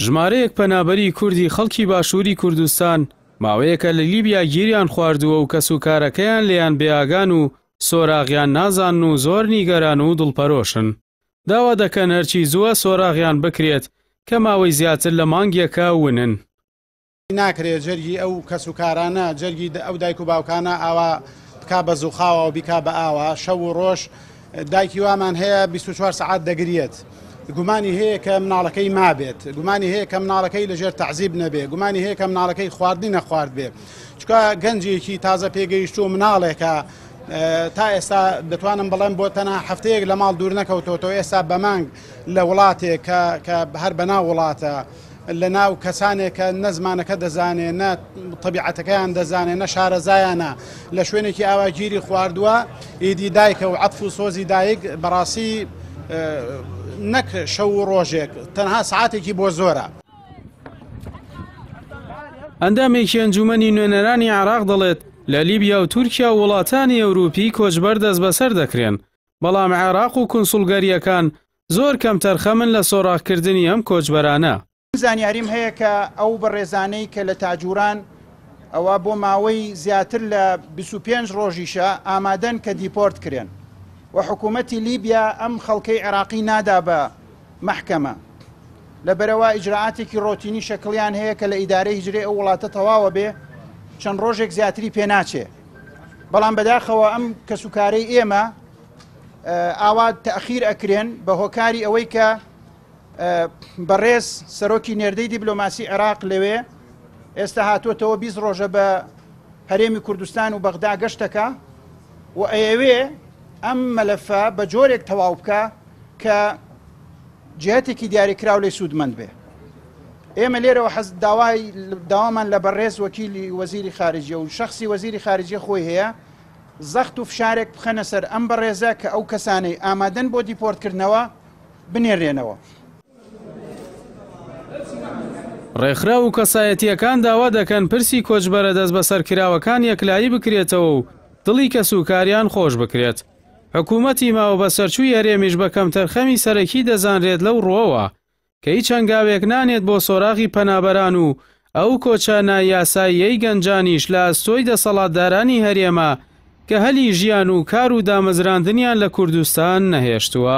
ژمارەیەک پەنابەری کوردی خەڵکی باشووری کوردستان ماوەیەکە لە لیبیا گیریان خواردووە و کەسوکارەکەیان لێیان بێئاگان و سۆراغیان نازان و زۆر نیگەران و دڵپەرۆشن. داوا دەکەن هەرچی زووە سۆراغیان بکرێت کە ماوەی زیاتر لە مانگێکە ونن. ناکرێت جەرگی ئەو کەسوکارانە جەرگی ئەو دایک و باوکانە ئاوا بکا بە زووخاوە و بیکا بە ئاوا شەو و ڕۆژ دایکی وامان هەیە 24 سعات دەگرێت. گومانی هەیە کە مناڵەکەی مابێت، گومانی هەیە کە مناڵەکەی لەژێر تەعزیب نەبێ، گومانی هەیە کە مناڵەکەی خواردنی نەخوارد بێ. چکە گەنجێکی تازە پێگەیشت و مناڵێکە تا ئێستا دەتوانم بڵێم بۆ تەنها هەفتەیەک لە ماڵ دوور نەکەوتەوە ئێستا بەمانگ لە وڵاتێک کە هەر بەناو وڵاتە لە ناو کەسانێک کە نە زمانەکە دەزانێ نە تەبیعەتەکەیان دەزانێ نە شارەزایانە لە شوێنێکی ئاواگیری خواردووە ئیدی دایکە و عەتف و سۆزی دایک بەڕاستی نەک شەو و ڕۆژێک تەنها سعاتێکی بۆ زۆرە. ئەندامێکی ئەنجومەنی نوێنەرانی عێراق دەڵێت لە لیبیا و تورکیا و وڵاتانی ئەوروپی کۆچبەر دەست بەسەر دەکرێن، بەڵام عێراق و کونسوڵگەریەکان زۆر کەم تەرخەمن لە سۆراخکردنی ئەم کۆچبەرانە. زانیاریم هەیە کە ئەو بەڕێزانەی کە لە تاجوران ئەوە بۆ ماوەی زیاتر لە 25 ڕۆژیشە ئامادەن کە دیپۆرت کرێن و حکوومەتی لیبیا ئەم خەڵکەی عێراقی نادا بە مەحکەمە لەبەرەوە ئیجراعاتێکی ڕۆتینی شەکڵیان هەیە کە لە ئیدارەی هیجرەی ئەو وڵاتە تەواوە بێ چەند ڕۆژێک زیاتری پێناچێ. بەڵام بەداخەوە ئەم کەسوکارەی ئێمە ئاوا تەخیر ئەکرێن بە هۆکاری ئەوەی کە بەڕێز سەرۆکی نێردەی دیبلۆماسی عێراق لەوێ ئێستا هاتووەتەوە 20 ڕۆژە بە هەرێمی کوردستان و بەغدا گەشتەکە و ئەوێ ئەم مەلەفە بە جۆرێک تەواو بکە کە جهتێکی دیاریکراو لێ سوودمەند بێ. ئێمە لێرەوە داوامان لە بەڕێز وەکیلی وەزیری خارجیە و شەخصی وەزیری خارجیە خۆی هەیە زەخت و فشارێک بخەنە سەر ئەم بەڕێزە کە ئەو کەسانەی ئامادەن بۆ دیپۆرتکردنەوە بنێڕێنەوە. ڕێکخرا و کەسایەتیەکان داوا دەکەن پرسی کۆچبەرە دەست بەسەرکراوەکان یەکلایی بکرێتەوە و دڵی کەسوکاریان خۆش بکرێت. حکوومەتی ماوە بەسەرچووی هەرێمیش بە کەم تەرخەمی سەرەکی دەزانرێت لەو ڕۆوە کە هیچ هەنگاوێک نانێت بۆ سۆراغی پەنابەران و ئەو کۆچە نایاساییەی گەنجانیش لە ئەستۆی دەسەڵاتدارانی هەرێمە کە هەلی ژیان و کار و دامەزراندنیان لە کوردستان نەهێشتووە.